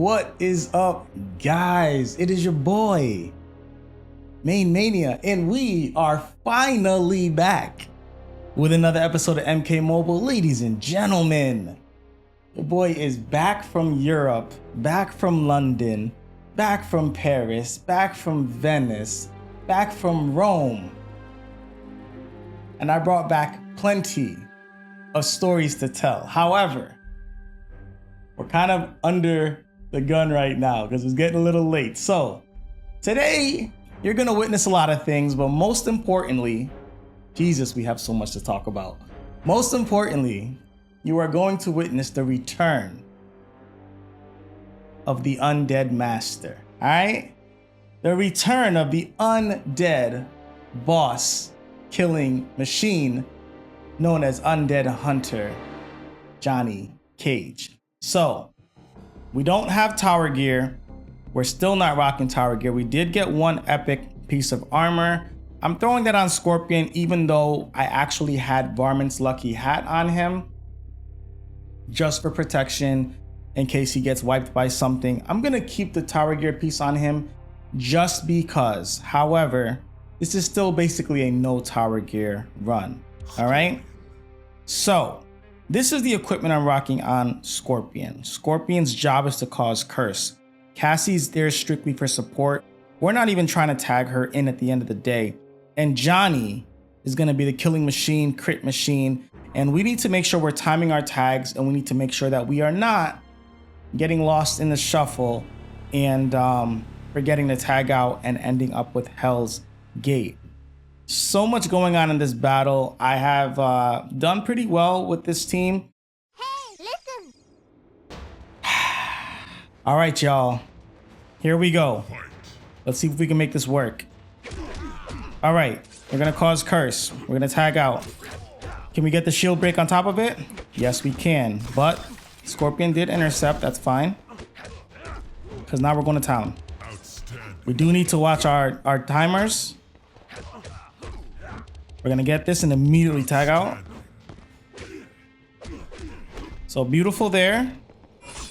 What is up, guys? It is your boy, MaineMania, and we are finally back with another episode of MK Mobile. Ladies and gentlemen, your boy is back from Europe, back from London, back from Paris, back from Venice, back from Rome. And I brought back plenty of stories to tell. However, we're kind of under the gun right now because it's getting a little late. So today you're gonna witness a lot of things, but most importantly, Jesus, we have so much to talk about. Most importantly, you are going to witness the return of the undead master. All right, the return of the undead boss killing machine known as Undead Hunter Johnny Cage. So we don't have tower gear. We're still not rocking tower gear. We did get one epic piece of armor. I'm throwing that on Scorpion, even though I actually had Varmint's lucky hat on him just for protection in case he gets wiped by something. I'm gonna keep the tower gear piece on him just because. However, this is still basically a no tower gear run. All right, so this is the equipment I'm rocking on Scorpion. Scorpion's job is to cause curse. Cassie's there strictly for support. We're not even trying to tag her in at the end of the day. And Johnny is gonna be the killing machine, crit machine. And we need to make sure we're timing our tags, and we need to make sure that we are not getting lost in the shuffle and forgetting to tag out and ending up with Hell's Gate. So much going on in this battle. I have done pretty well with this team. Hey, listen. All right, y'all. Here we go. Let's see if we can make this work. All right, we're gonna cause curse. We're gonna tag out. Can we get the shield break on top of it? Yes, we can. But Scorpion did intercept. That's fine. Because now we're going to town. We do need to watch our timers. We're gonna get this and immediately tag out. So beautiful there.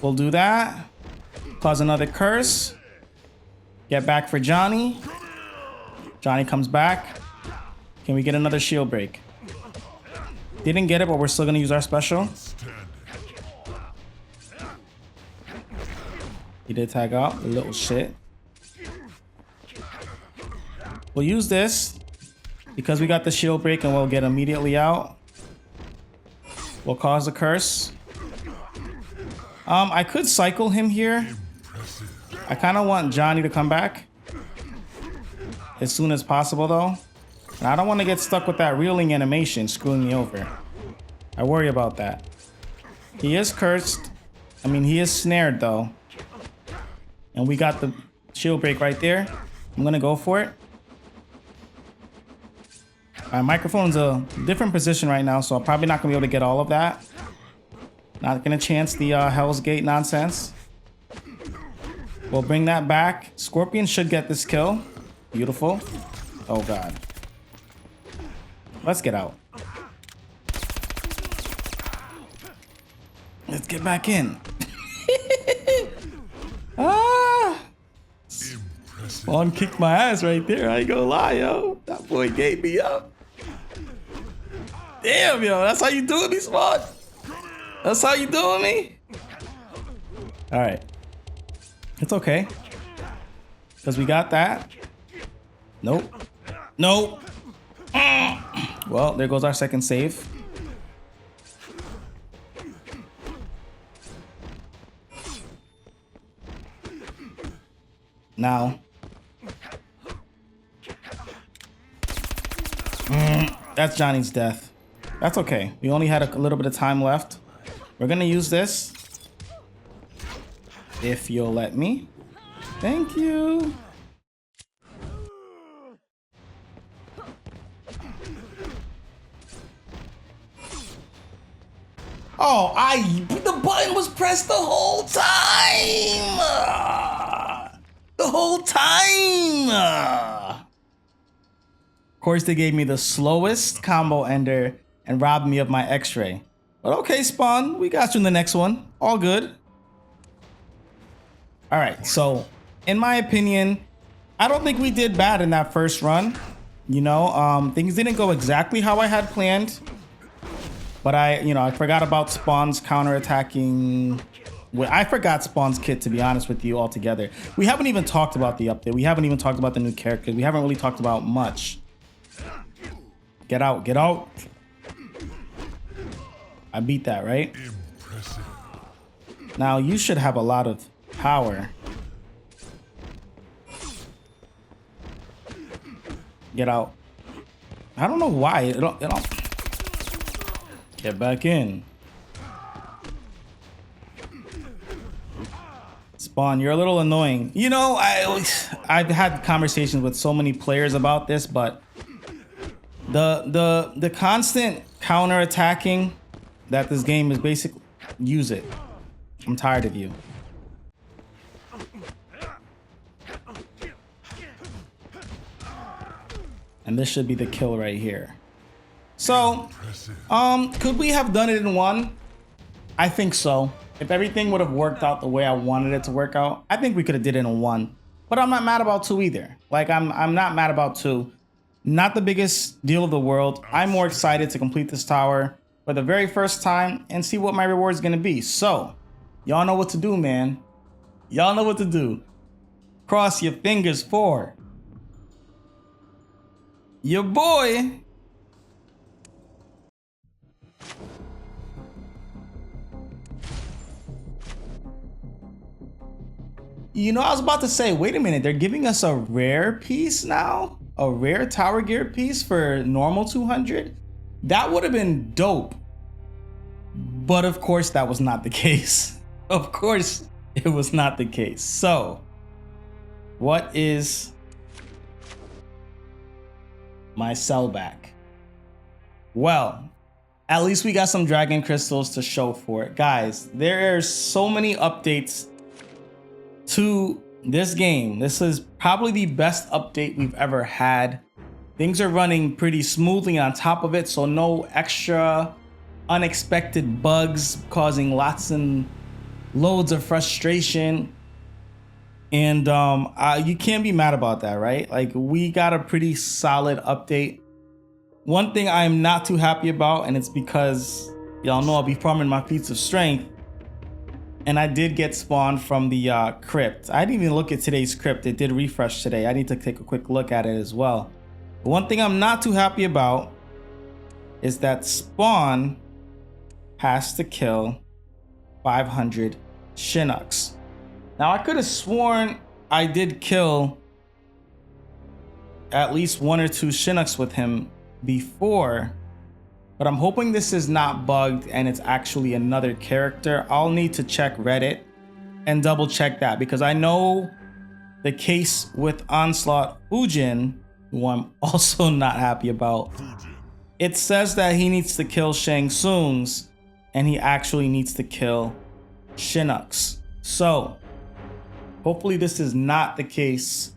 We'll do that. Cause another curse. Get back for Johnny. Johnny comes back. Can we get another shield break? Didn't get it, but we're still gonna use our special. He did tag out, a little shit. We'll use this because we got the shield break and we'll get immediately out. We'll cause a curse. I could cycle him here. I kind of want Johnny to come back as soon as possible though. And I don't want to get stuck with that reeling animation screwing me over. I worry about that. He is cursed. I mean, he is snared though. And we got the shield break right there. I'm gonna go for it. My microphone's a different position right now, so I'm probably not gonna be able to get all of that. Not gonna chance the Hell's Gate nonsense. We'll bring that back. Scorpion should get this kill. Beautiful. Oh God. Let's get out. Let's get back in. Spawn kicked my ass right there. I ain't gonna lie, yo. That boy gave me up. Damn, yo. That's how you doing me, Spawn? That's how you doing me? All right. It's okay. Because we got that. Nope. Nope. Well, there goes our second save. Now. That's Johnny's death. That's okay. We only had a little bit of time left. We're gonna use this. If you'll let me. Thank you. Oh, the button was pressed the whole time. The whole time. Of course, they gave me the slowest combo ender and robbed me of my X-ray. But okay, Spawn, we got you in the next one. All good. All right, so in my opinion, I don't think we did bad in that first run. You know, things didn't go exactly how I had planned, but I forgot about Spawn's counterattacking. I forgot Spawn's kit, to be honest with you, altogether. We haven't even talked about the update. We haven't even talked about the new characters. We haven't really talked about much. Get out, get out. I beat that, right? Impressive. Now you should have a lot of power. Get out. I don't know why. It don't. Get back in. Spawn, you're a little annoying. You know, I've had conversations with so many players about this, but the constant counter attacking that this game is basically, use it. I'm tired of you. And this should be the kill right here. So, could we have done it in one? I think so. If everything would have worked out the way I wanted it to work out, I think we could have did it in one. But I'm not mad about two either. Like, I'm not mad about two. Not the biggest deal of the world. I'm more excited to complete this tower for the very first time and see what my reward is going to be. So, y'all know what to do, man. Y'all know what to do. Cross your fingers for your boy. You know, I was about to say, wait a minute, they're giving us a rare piece now? A rare tower gear piece for normal 200? That would have been dope. But of course, that was not the case. Of course, it was not the case. So, what is my sellback? Well, at least we got some dragon crystals to show for it. Guys, there are so many updates to this game. This is probably the best update we've ever had. Things are running pretty smoothly on top of it, so no extra unexpected bugs causing lots and loads of frustration. And you can't be mad about that, right? Like, we got a pretty solid update. One thing I'm not too happy about, and it's because y'all know I'll be farming my feats of strength, and I did get spawned from the crypt. I didn't even look at today's crypt. It did refresh today. I need to take a quick look at it as well. But one thing I'm not too happy about is that Spawn has to kill 500 Chinooks. Now, I could have sworn I did kill at least 1 or 2 Chinooks with him before, but I'm hoping this is not bugged and it's actually another character. I'll need to check Reddit and double check that, because I know the case with Onslaught Fujin, who I'm also not happy about. It says that he needs to kill Shang Tsung's and he actually needs to kill Chinooks. So, hopefully this is not the case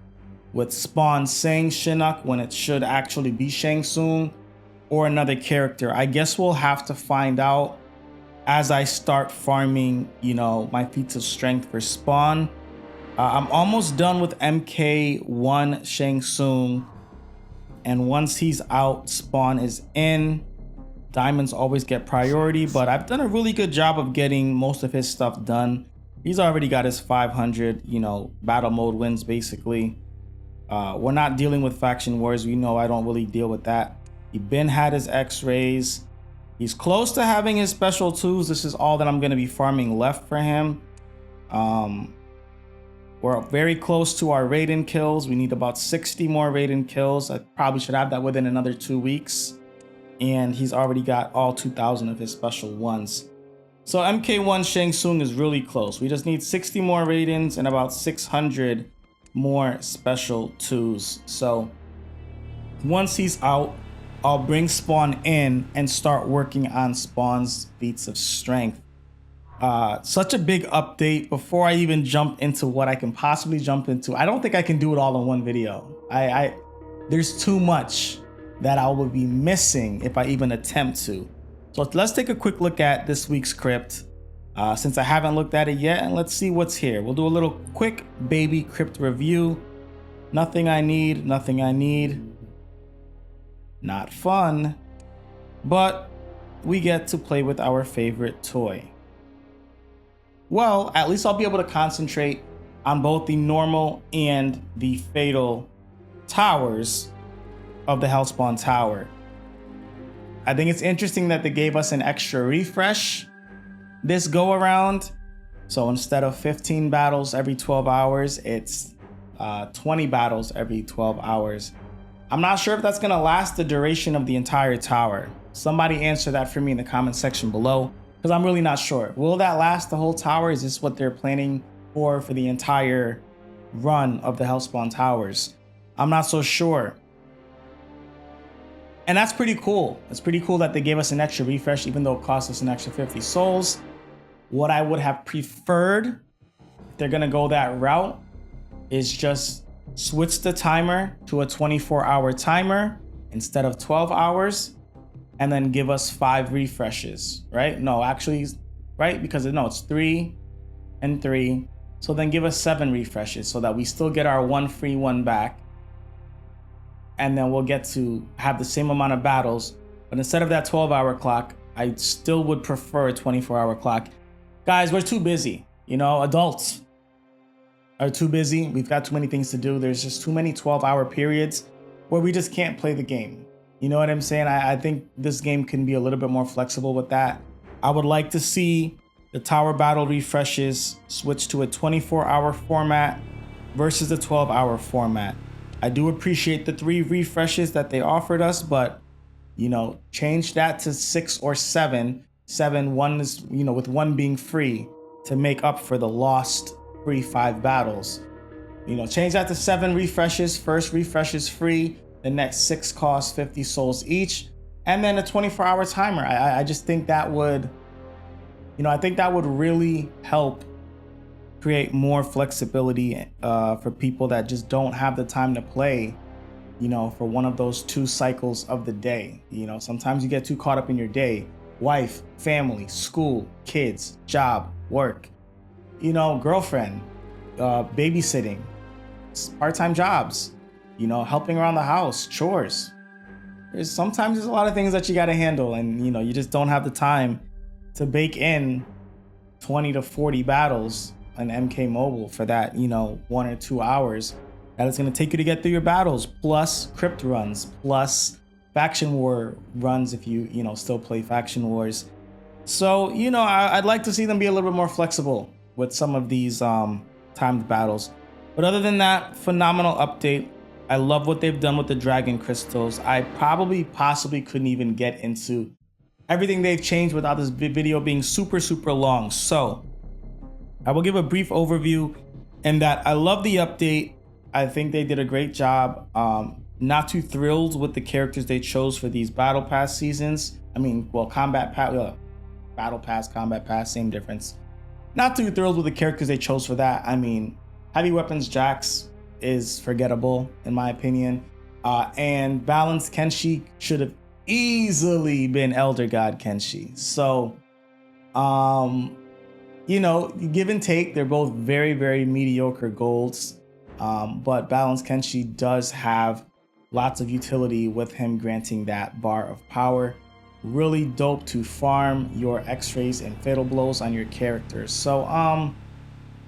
with Spawn saying Chinook when it should actually be Shang Tsung or another character. I guess we'll have to find out as I start farming, you know, my feats of strength for Spawn. I'm almost done with MK1 Shang Tsung, and once he's out, Spawn is in. Diamonds always get priority, but I've done a really good job of getting most of his stuff done. He's already got his 500, you know, battle mode wins basically. We're not dealing with faction wars. We know I don't really deal with that. He been had his X-rays. He's close to having his special 2s. This is all that I'm going to be farming left for him. We're very close to our Raiden kills. We need about 60 more Raiden kills. I probably should have that within another 2 weeks. And he's already got all 2,000 of his special 1s. So MK1 Shang Tsung is really close. We just need 60 more Raidens and about 600 more special 2s. So once he's out, I'll bring Spawn in and start working on Spawn's feats of strength. Such a big update. Before I even jump into what I can possibly jump into, I don't think I can do it all in one video. There's too much that I will be missing if I even attempt to. So let's take a quick look at this week's crypt. since I haven't looked at it yet, and let's see what's here. We'll do a little quick baby crypt review. Nothing I need, nothing I need. Not fun, but we get to play with our favorite toy. Well, at least I'll be able to concentrate on both the normal and the fatal towers of the Hellspawn Tower. I think it's interesting that they gave us an extra refresh this go around. So instead of 15 battles every 12 hours, it's 20 battles every 12 hours. I'm not sure if that's gonna last the duration of the entire tower. Somebody answer that for me in the comment section below, because I'm really not sure. Will that last the whole tower? Is this what they're planning for the entire run of the Hellspawn Towers? I'm not so sure. And that's pretty cool. It's pretty cool that they gave us an extra refresh, even though it cost us an extra 50 souls. What I would have preferred, if they're gonna go that route, is just switch the timer to a 24-hour timer instead of 12 hours, and then give us 5 refreshes, right? No, actually, right? Because no, it's 3 and 3. So then give us 7 refreshes so that we still get our 1 free 1 back. And then we'll get to have the same amount of battles. But instead of that 12-hour clock, I still would prefer a 24-hour clock. Guys, we're too busy. You know, adults are too busy. We've got too many things to do. There's just too many 12-hour periods where we just can't play the game. You know what I'm saying? I think this game can be a little bit more flexible with that. I would like to see the tower battle refreshes switch to a 24-hour format versus the 12-hour format. I do appreciate the 3 refreshes that they offered us, but, you know, change that to 6 or 7. 1 is, you know, with 1 being free to make up for the lost free 5 battles. You know, change that to 7 refreshes. First refresh is free. The next 6 cost 50 souls each. And then a 24-hour timer. I just think that would, you know, I think that would really help create more flexibility for people that just don't have the time to play, you know, for one of those 2 cycles of the day. You know, sometimes you get too caught up in your day. Wife, family, school, kids, job, work, you know, girlfriend, babysitting, part-time jobs, you know, helping around the house, chores. Sometimes there's a lot of things that you got to handle, and, you know, you just don't have the time to bake in 20 to 40 battles on MK Mobile for that, you know, 1 or 2 hours that it's going to take you to get through your battles, plus crypt runs, plus faction war runs if you know, still play faction wars. So, you know, I'd like to see them be a little bit more flexible with some of these timed battles. But other than that, phenomenal update. I love what they've done with the dragon crystals. I possibly couldn't even get into everything they've changed without this video being super long. So I will give a brief overview in that I love the update. I think they did a great job. Not too thrilled with the characters they chose for these battle pass seasons. I mean, well, battle pass, combat pass, same difference. Not too thrilled with the characters they chose for that. I mean, heavy weapons Jax is forgettable in my opinion. And balanced Kenshi should have easily been Elder God Kenshi. So, you know, give and take, they're both very mediocre golds. But balanced Kenshi does have lots of utility with him granting that bar of power. Really dope to farm your X-rays and fatal blows on your characters.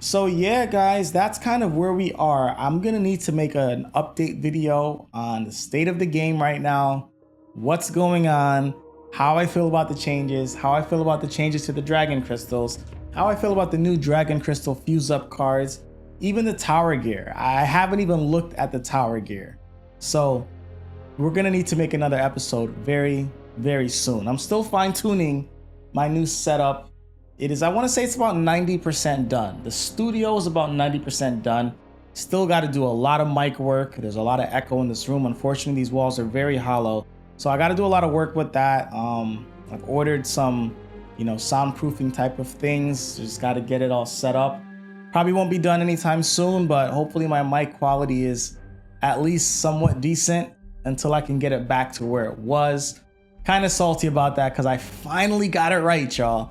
So yeah, guys, that's kind of where we are. I'm gonna need to make an update video on the state of the game right now, what's going on, how I feel about the changes, how I feel about the changes to the dragon crystals, how I feel about the new dragon crystal fuse up cards, even the tower gear. I haven't even looked at the tower gear. So we're gonna need to make another episode very soon. I'm still fine-tuning my new setup. It is, I want to say it's about 90% done. The studio is about 90% done. Still got to do a lot of mic work. There's a lot of echo in this room. Unfortunately, these walls are very hollow. So I got to do a lot of work with that. I've ordered some, you know, soundproofing type of things. Just got to get it all set up. Probably won't be done anytime soon, but hopefully my mic quality is at least somewhat decent until I can get it back to where it was. Kind of salty about that because I finally got it right, y'all.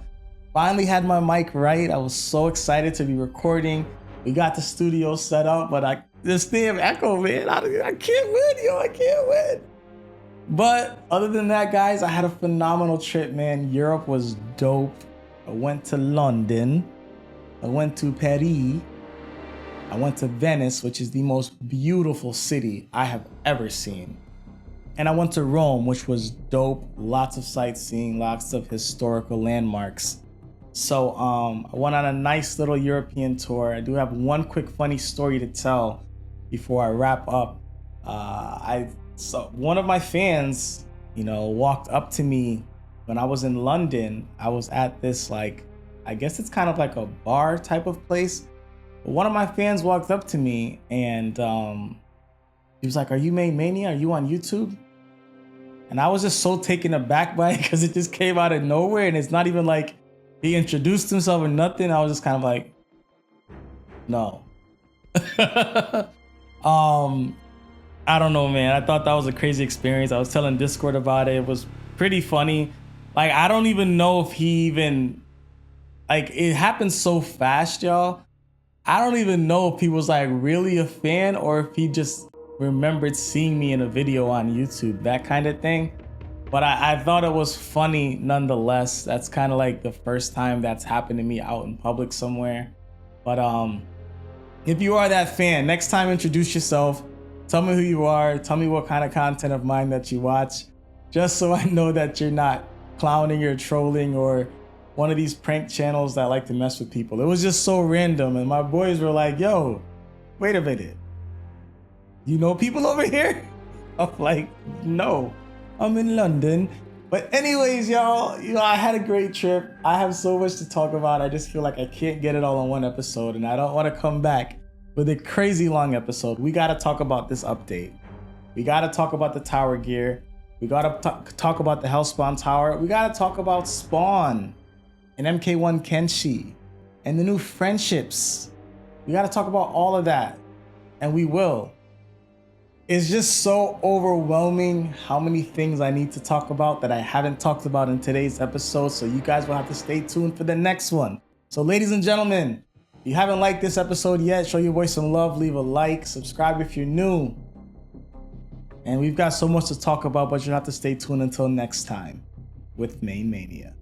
Finally had my mic right. I was so excited to be recording. We got the studio set up, but this damn echo, man, I can't win, yo, I can't win. But other than that, guys, I had a phenomenal trip, man. Europe was dope. I went to London. I went to Paris. I went to Venice, which is the most beautiful city I have ever seen. And I went to Rome, which was dope. Lots of sightseeing, lots of historical landmarks. So I went on a nice little European tour. I do have one quick funny story to tell before I wrap up. So one of my fans, walked up to me when I was in London. I was at this, I guess it's kind of like a bar type of place. But one of my fans walked up to me and he was like, "Are you MaineMania? Are you on YouTube?" And I was just so taken aback by it because it just came out of nowhere, and it's not even like he introduced himself or nothing. I was just kind of like, no. I don't know, man. I thought that was a crazy experience. I was telling Discord about it. It was pretty funny. I don't even know if he even, it happened so fast, y'all. I don't even know if he was really a fan or if he just remembered seeing me in a video on YouTube, that kind of thing. But I thought it was funny nonetheless. That's kind of the first time that's happened to me out in public somewhere. But if you are that fan, next time introduce yourself. Tell me who you are. Tell me what kind of content of mine that you watch. Just so I know that you're not clowning or trolling or one of these prank channels that like to mess with people. It was just so random. And my boys were like, "Yo, wait a minute. You know people over here?" I'm like, "No. I'm in London." But anyways, y'all, I had a great trip. I have so much to talk about. I just feel like I can't get it all in one episode, and I don't want to come back with a crazy long episode. We got to talk about this update. We got to talk about the tower gear. We got to talk about the Hellspawn Tower. We got to talk about Spawn and MK1 Kenshi and the new friendships. We got to talk about all of that, and we will. It's just so overwhelming how many things I need to talk about that I haven't talked about in today's episode, so you guys will have to stay tuned for the next one. So ladies and gentlemen, if you haven't liked this episode yet, show your boy some love, leave a like, subscribe if you're new. And we've got so much to talk about, but you'll have to stay tuned until next time with MaineMania.